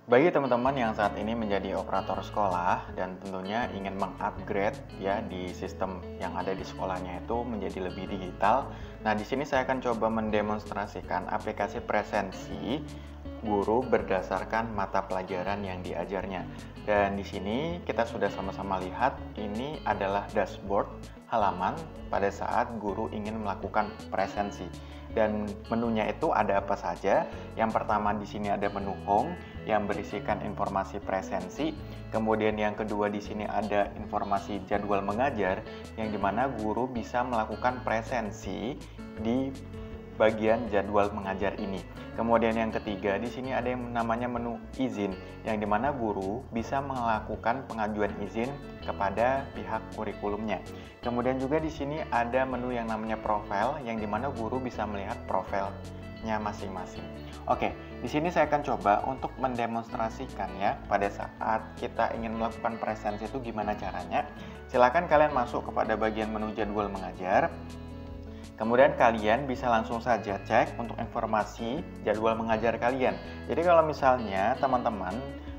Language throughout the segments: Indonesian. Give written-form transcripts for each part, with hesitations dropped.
Bagi teman-teman yang saat ini menjadi operator sekolah dan tentunya ingin mengupgrade ya di sistem yang ada di sekolahnya itu menjadi lebih digital. Nah, di sini saya akan coba mendemonstrasikan aplikasi presensi guru berdasarkan mata pelajaran yang diajarnya. Dan di sini kita sudah sama-sama lihat ini adalah dashboard halaman pada saat guru ingin melakukan presensi. Dan menunya itu ada apa saja? Yang pertama di sini ada menu home yang berisikan informasi presensi. Kemudian yang kedua di sini ada informasi jadwal mengajar yang dimana guru bisa melakukan presensi di bagian jadwal mengajar ini. Kemudian yang ketiga di sini ada yang namanya menu izin yang dimana guru bisa melakukan pengajuan izin kepada pihak kurikulumnya. Kemudian juga di sini ada menu yang namanya profil yang dimana guru bisa melihat profilnya masing-masing. Oke, di sini saya akan coba untuk mendemonstrasikan ya pada saat kita ingin melakukan presensi itu gimana caranya. Silakan kalian masuk kepada bagian menu jadwal mengajar. Kemudian kalian bisa langsung saja cek untuk informasi jadwal mengajar kalian. Jadi kalau misalnya teman-teman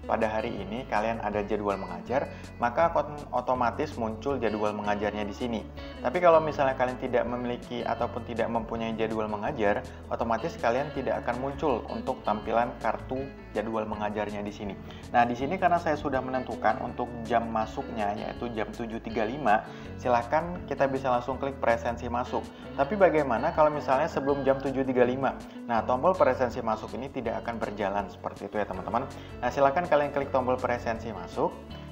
pada hari ini kalian ada jadwal mengajar, maka otomatis muncul jadwal mengajarnya di sini. Tapi kalau misalnya kalian tidak memiliki ataupun tidak mempunyai jadwal mengajar, otomatis kalian tidak akan muncul untuk tampilan kartu jadwal mengajarnya di sini. Nah, di sini karena saya sudah menentukan untuk jam masuknya yaitu jam 7.35, silakan kita bisa langsung klik presensi masuk. Tapi bagaimana kalau misalnya sebelum jam 7.35? Nah, tombol presensi masuk ini tidak akan berjalan seperti itu ya teman-teman. Nah, silakan kalian klik tombol presensi masuk.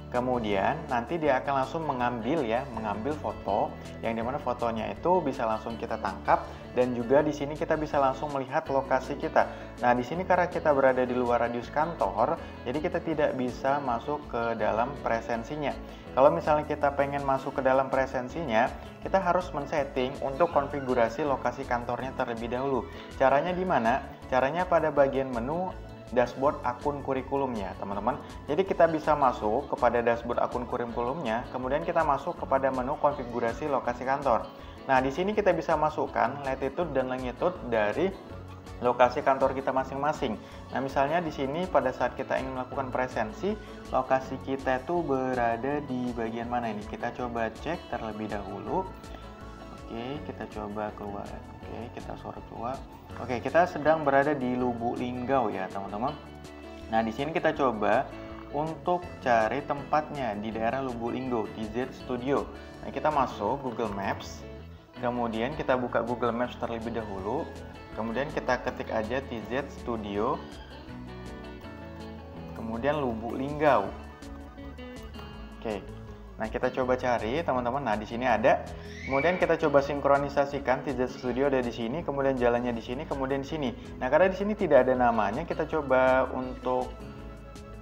Kemudian nanti dia akan langsung mengambil foto yang dimana fotonya itu bisa langsung kita tangkap dan juga di sini kita bisa langsung melihat lokasi kita. Nah, di sini karena kita berada di luar radius kantor, jadi kita tidak bisa masuk ke dalam presensinya. Kalau misalnya kita pengen masuk ke dalam presensinya, kita harus men-setting untuk konfigurasi lokasi kantornya terlebih dahulu. Caranya di mana? Caranya pada bagian menu dashboard akun kurikulumnya, teman-teman. Jadi kita bisa masuk kepada dashboard akun kurikulumnya, kemudian kita masuk kepada menu konfigurasi lokasi kantor. Nah, di sini kita bisa masukkan latitude dan longitude dari lokasi kantor kita masing-masing. Nah, misalnya di sini pada saat kita ingin melakukan presensi, lokasi kita itu berada di bagian mana ini? Kita coba cek terlebih dahulu. Oke, kita coba keluar. Oke, kita sorot keluar. Oke, kita sedang berada di Lubuk Linggau ya, teman-teman. Nah, di sini kita coba untuk cari tempatnya di daerah Lubuk Linggau, TZ Studio. Nah, kita masuk Google Maps. Kemudian kita buka Google Maps terlebih dahulu. Kemudian kita ketik aja TZ Studio. Kemudian Lubuk Linggau. Oke. Nah, kita coba cari, teman-teman. Nah, di sini ada. Kemudian kita coba sinkronisasikan TZ Studio ada di sini, kemudian jalannya di sini, kemudian di sini. Nah, karena di sini tidak ada namanya, kita coba untuk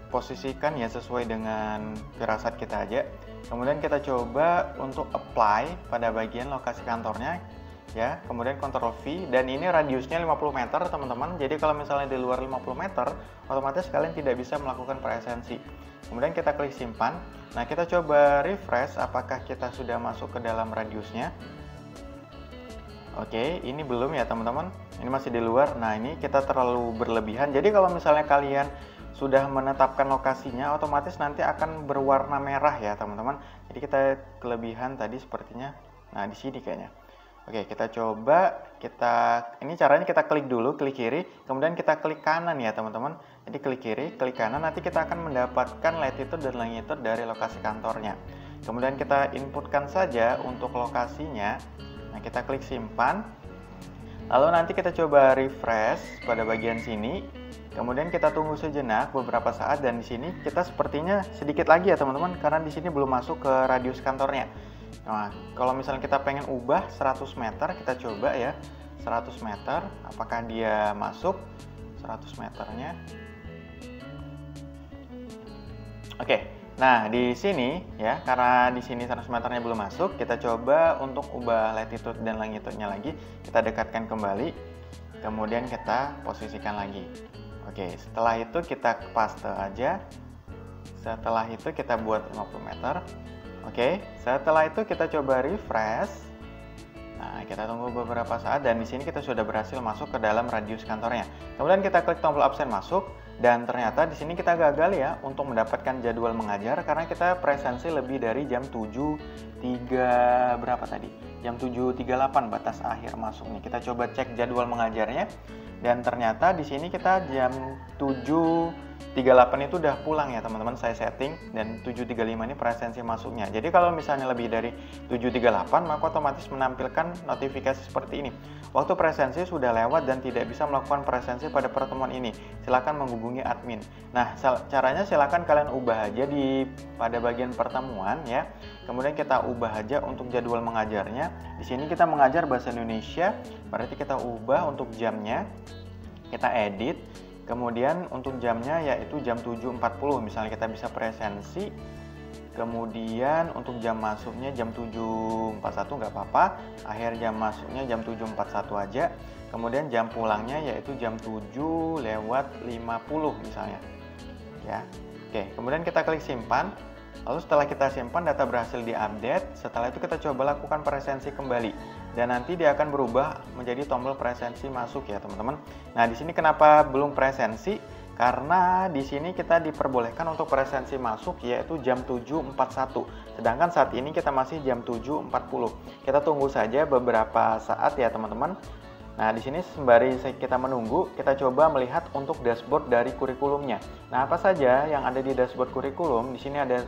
posisikan ya sesuai dengan firasat kita aja. Kemudian kita coba untuk apply pada bagian lokasi kantornya ya. Kemudian Ctrl V dan ini radiusnya 50 meter, teman-teman. Jadi kalau misalnya di luar 50 meter, otomatis kalian tidak bisa melakukan presensi. Kemudian kita klik simpan. Nah, kita coba refresh apakah kita sudah masuk ke dalam radiusnya. Oke, ini belum ya teman-teman. Ini masih di luar. Nah, ini kita terlalu berlebihan. Jadi kalau misalnya kalian sudah menetapkan lokasinya, otomatis nanti akan berwarna merah ya teman-teman. Jadi kita kelebihan tadi sepertinya. Nah, di sini kayaknya. Oke, kita coba, ini caranya kita klik dulu, klik kiri, kemudian kita klik kanan ya teman-teman. Jadi klik kiri, klik kanan, nanti kita akan mendapatkan latitude dan longitude dari lokasi kantornya. Kemudian kita inputkan saja untuk lokasinya. Nah, kita klik simpan. Lalu nanti kita coba refresh pada bagian sini. Kemudian kita tunggu sejenak beberapa saat dan di sini kita sepertinya sedikit lagi ya teman-teman karena di sini belum masuk ke radius kantornya. Nah, kalau misalnya kita pengen ubah 100 meter, kita coba ya 100 meter, apakah dia masuk 100 meternya. Oke, nah di sini ya, karena di sini 100 meternya belum masuk, kita coba untuk ubah latitude dan longitude-nya lagi, kita dekatkan kembali, kemudian kita posisikan lagi. Oke, setelah itu kita paste aja, setelah itu kita buat 50 meter. Oke, setelah itu kita coba refresh. Nah, kita tunggu beberapa saat dan di sini kita sudah berhasil masuk ke dalam radius kantornya. Kemudian kita klik tombol absen masuk. Dan ternyata di sini kita gagal ya untuk mendapatkan jadwal mengajar karena kita presensi lebih dari jam 7.3 berapa tadi? Jam 7.38 batas akhir masuknya. Kita coba cek jadwal mengajarnya dan ternyata di sini kita jam 7.38 itu udah pulang ya teman-teman, saya setting, dan 7.35 ini presensi masuknya. Jadi kalau misalnya lebih dari 7.38 maka otomatis menampilkan notifikasi seperti ini. Waktu presensi sudah lewat dan tidak bisa melakukan presensi pada pertemuan ini. Silakan menghubungi admin. Nah, caranya silakan kalian ubah aja pada bagian pertemuan ya. Kemudian kita ubah aja untuk jadwal mengajarnya. Di sini kita mengajar bahasa Indonesia, berarti kita ubah untuk jamnya. Kita edit. Kemudian untuk jamnya yaitu jam 7.40, misalnya kita bisa presensi. Kemudian untuk jam masuknya jam 7.41 nggak apa-apa, akhir jam masuknya jam 7.41 aja. Kemudian jam pulangnya yaitu jam 7:50 misalnya. Ya. Oke, kemudian kita klik simpan. Lalu setelah kita simpan, data berhasil diupdate. Setelah itu kita coba lakukan presensi kembali. Dan nanti dia akan berubah menjadi tombol presensi masuk ya teman-teman. Nah, di sini kenapa belum presensi? Karena di sini kita diperbolehkan untuk presensi masuk yaitu jam 7.41. Sedangkan saat ini kita masih jam 7.40. Kita tunggu saja beberapa saat ya teman-teman. Nah, di sini sembari kita menunggu, kita coba melihat untuk dashboard dari kurikulumnya. Nah, apa saja yang ada di dashboard kurikulum? Di sini ada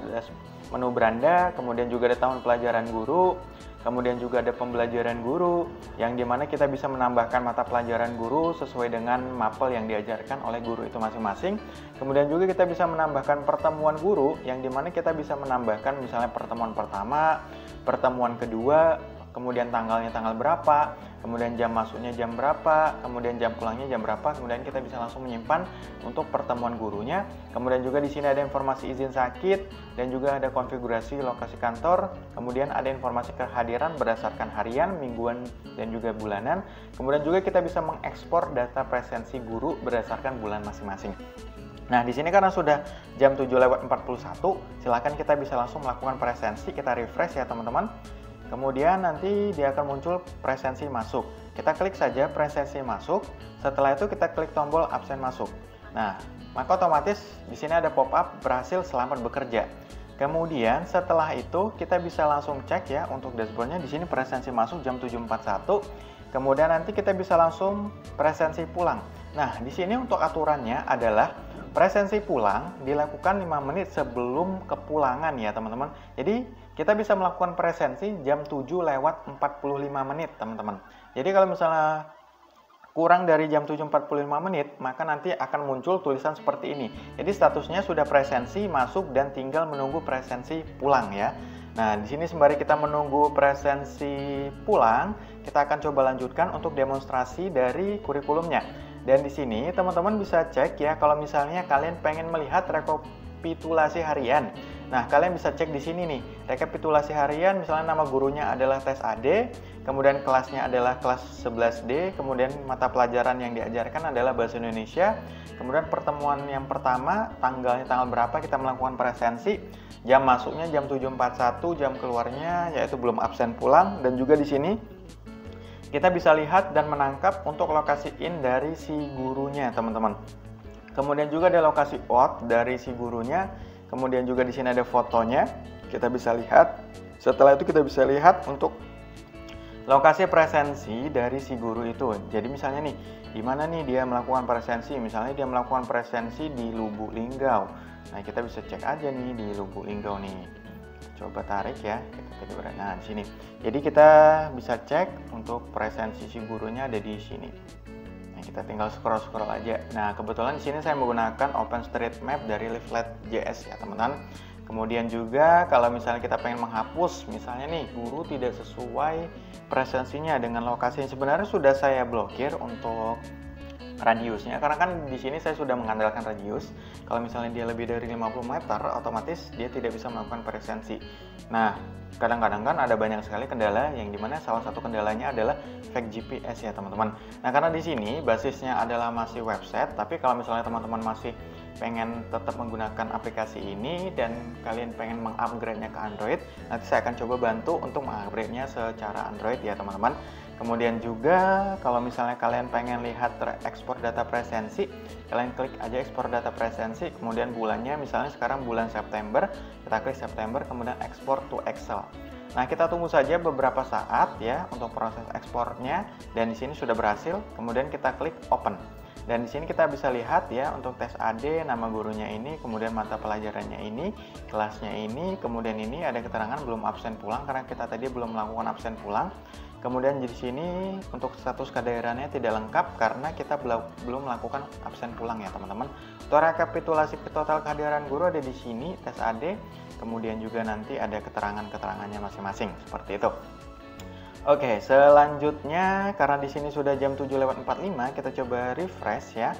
menu beranda, kemudian juga ada tahun pelajaran guru, kemudian juga ada pembelajaran guru, yang dimana kita bisa menambahkan mata pelajaran guru sesuai dengan mapel yang diajarkan oleh guru itu masing-masing. Kemudian juga kita bisa menambahkan pertemuan guru, yang dimana kita bisa menambahkan misalnya pertemuan pertama, pertemuan kedua, kemudian tanggalnya tanggal berapa, kemudian jam masuknya jam berapa, kemudian jam pulangnya jam berapa, kemudian kita bisa langsung menyimpan untuk pertemuan gurunya. Kemudian juga di sini ada informasi izin sakit dan juga ada konfigurasi lokasi kantor. Kemudian ada informasi kehadiran berdasarkan harian, mingguan dan juga bulanan. Kemudian juga kita bisa mengekspor data presensi guru berdasarkan bulan masing-masing. Nah, di sini karena sudah jam 7:41, silakan kita bisa langsung melakukan presensi. Kita refresh ya teman-teman. Kemudian nanti dia akan muncul presensi masuk. Kita klik saja presensi masuk. Setelah itu kita klik tombol absen masuk. Nah, maka otomatis di sini ada pop-up berhasil selamat bekerja. Kemudian setelah itu kita bisa langsung cek ya untuk dashboardnya. Di sini presensi masuk jam 7.41. Kemudian nanti kita bisa langsung presensi pulang. Nah, di sini untuk aturannya adalah presensi pulang dilakukan 5 menit sebelum kepulangan ya teman-teman. Jadi kita bisa melakukan presensi jam 7:45 teman-teman. Jadi kalau misalnya kurang dari jam 7:45 menit, maka nanti akan muncul tulisan seperti ini. Jadi statusnya sudah presensi masuk dan tinggal menunggu presensi pulang ya. Nah, di sini sembari kita menunggu presensi pulang, kita akan coba lanjutkan untuk demonstrasi dari kurikulumnya. Dan di sini teman-teman bisa cek ya kalau misalnya kalian pengen melihat rekapitulasi harian. Nah, kalian bisa cek di sini nih, rekapitulasi harian, misalnya nama gurunya adalah tes AD, kemudian kelasnya adalah kelas 11D, kemudian mata pelajaran yang diajarkan adalah bahasa Indonesia, kemudian pertemuan yang pertama, tanggalnya tanggal berapa kita melakukan presensi, jam masuknya jam 7.41, jam keluarnya yaitu belum absen pulang, dan juga di sini kita bisa lihat dan menangkap untuk lokasi in dari si gurunya, teman-teman. Kemudian juga ada lokasi out dari si gurunya. Kemudian juga di sini ada fotonya, kita bisa lihat. Setelah itu kita bisa lihat untuk lokasi presensi dari si guru itu. Jadi misalnya nih, di mana nih dia melakukan presensi? Misalnya dia melakukan presensi di Lubuk Linggau. Nah, kita bisa cek aja nih di Lubuk Linggau nih. Coba tarik ya, nah di sini. Jadi kita bisa cek untuk presensi si gurunya ada di sini. Nah, kita tinggal scroll aja. Nah, kebetulan di sini saya menggunakan OpenStreetMap dari Leaflet.js ya, teman-teman. Kemudian juga kalau misalnya kita pengen menghapus, misalnya nih guru tidak sesuai presensinya dengan lokasi yang sebenarnya sudah saya blokir untuk radiusnya, karena kan di sini saya sudah mengandalkan radius. Kalau misalnya dia lebih dari 50 meter, otomatis dia tidak bisa melakukan presensi. Nah, kadang-kadang kan ada banyak sekali kendala, yang dimana salah satu kendalanya adalah fake GPS ya teman-teman. Nah, karena di sini basisnya adalah masih website, tapi kalau misalnya teman-teman masih pengen tetap menggunakan aplikasi ini dan kalian pengen mengupgrade-nya ke Android, nanti saya akan coba bantu untuk mengupgrade-nya secara Android ya teman-teman. Kemudian juga kalau misalnya kalian pengen lihat ekspor data presensi, kalian klik aja ekspor data presensi, kemudian bulannya misalnya sekarang bulan September, kita klik September, kemudian ekspor to Excel. Nah, kita tunggu saja beberapa saat ya untuk proses ekspornya, dan di sini sudah berhasil. Kemudian kita klik open. Dan di sini kita bisa lihat ya untuk tes AD, nama gurunya ini, kemudian mata pelajarannya ini, kelasnya ini, kemudian ini ada keterangan belum absen pulang karena kita tadi belum melakukan absen pulang. Kemudian di sini untuk status kehadirannya tidak lengkap karena kita belum melakukan absen pulang ya teman-teman. Untuk rekapitulasi total kehadiran guru ada di sini tes AD, kemudian juga nanti ada keterangan-keterangannya masing-masing seperti itu. Oke, selanjutnya karena di sini sudah jam 7:45, kita coba refresh ya.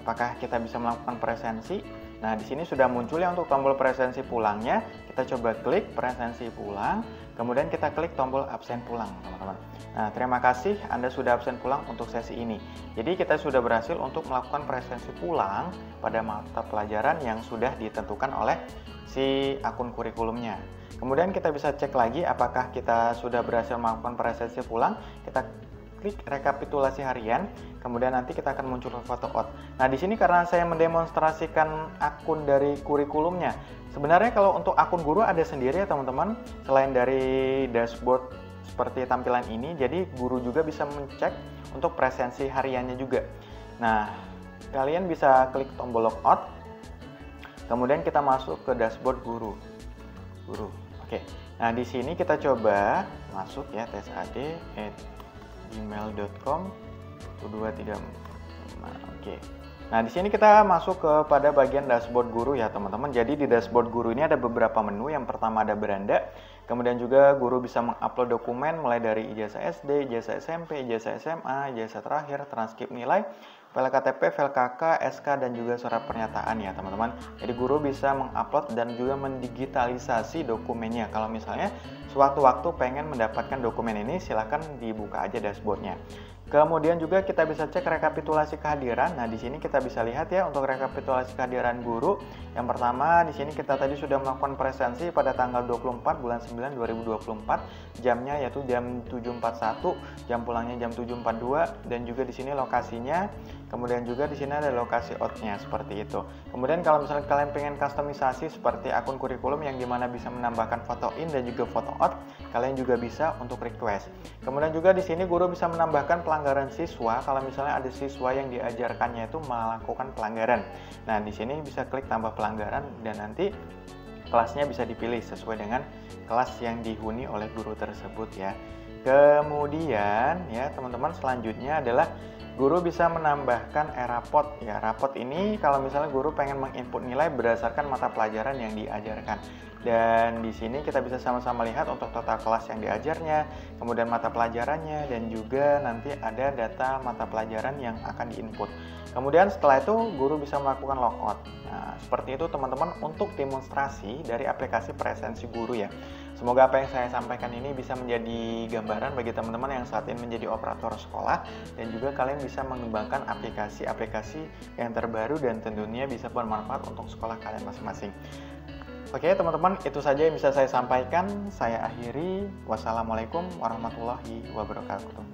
Apakah kita bisa melakukan presensi? Nah, di sini sudah muncul ya untuk tombol presensi pulangnya. Kita coba klik presensi pulang, kemudian kita klik tombol absen pulang, teman-teman. Nah, terima kasih Anda sudah absen pulang untuk sesi ini. Jadi kita sudah berhasil untuk melakukan presensi pulang pada mata pelajaran yang sudah ditentukan oleh si akun kurikulumnya. Kemudian kita bisa cek lagi apakah kita sudah berhasil melakukan presensi pulang. Kita klik rekapitulasi harian, kemudian nanti kita akan muncul foto out. Nah, di sini karena saya mendemonstrasikan akun dari kurikulumnya, sebenarnya kalau untuk akun guru ada sendiri ya teman-teman, selain dari dashboard seperti tampilan ini, jadi guru juga bisa mencek untuk presensi hariannya juga. Nah, kalian bisa klik tombol logout, kemudian kita masuk ke dashboard guru. Oke, nah di sini kita coba masuk ya tesad@gmail.com 2234. Oke. Nah, di sini kita masuk kepada bagian dashboard guru ya, teman-teman. Jadi di dashboard guru ini ada beberapa menu. Yang pertama ada beranda. Kemudian juga guru bisa mengupload dokumen mulai dari ijazah SD, ijazah SMP, ijazah SMA, ijazah terakhir, transkrip nilai, file KTP, file KK, SK, dan juga surat pernyataan ya, teman-teman. Jadi guru bisa mengupload dan juga mendigitalisasi dokumennya. Kalau misalnya sewaktu-waktu pengen mendapatkan dokumen ini, silahkan dibuka aja dashboardnya. Kemudian juga kita bisa cek rekapitulasi kehadiran. Nah, di sini kita bisa lihat ya untuk rekapitulasi kehadiran guru. Yang pertama, di sini kita tadi sudah melakukan presensi pada tanggal 24 bulan 9 2024. Jamnya yaitu jam 7.41, jam pulangnya jam 7.42, dan juga di sini lokasinya. Kemudian juga di sini ada lokasi out-nya seperti itu. Kemudian kalau misalnya kalian pengen kustomisasi seperti akun kurikulum yang dimana bisa menambahkan foto in dan juga foto out, kalian juga bisa untuk request. Kemudian juga di sini guru bisa menambahkan pelanggaran siswa kalau misalnya ada siswa yang diajarkannya itu melakukan pelanggaran. Nah, di sini bisa klik tambah pelanggaran dan nanti kelasnya bisa dipilih sesuai dengan kelas yang dihuni oleh guru tersebut ya. Kemudian ya teman-teman, selanjutnya adalah guru bisa menambahkan rapot ya. Rapot ini kalau misalnya guru pengen menginput nilai berdasarkan mata pelajaran yang diajarkan. Dan di sini kita bisa sama-sama lihat untuk total kelas yang diajarnya, kemudian mata pelajarannya, dan juga nanti ada data mata pelajaran yang akan diinput. Kemudian setelah itu guru bisa melakukan logout. Nah, seperti itu teman-teman untuk demonstrasi dari aplikasi presensi guru ya. Semoga apa yang saya sampaikan ini bisa menjadi gambaran bagi teman-teman yang saat ini menjadi operator sekolah, dan juga kalian bisa mengembangkan aplikasi-aplikasi yang terbaru dan tentunya bisa bermanfaat untuk sekolah kalian masing-masing. Oke teman-teman, itu saja yang bisa saya sampaikan. Saya akhiri. Wassalamualaikum warahmatullahi wabarakatuh.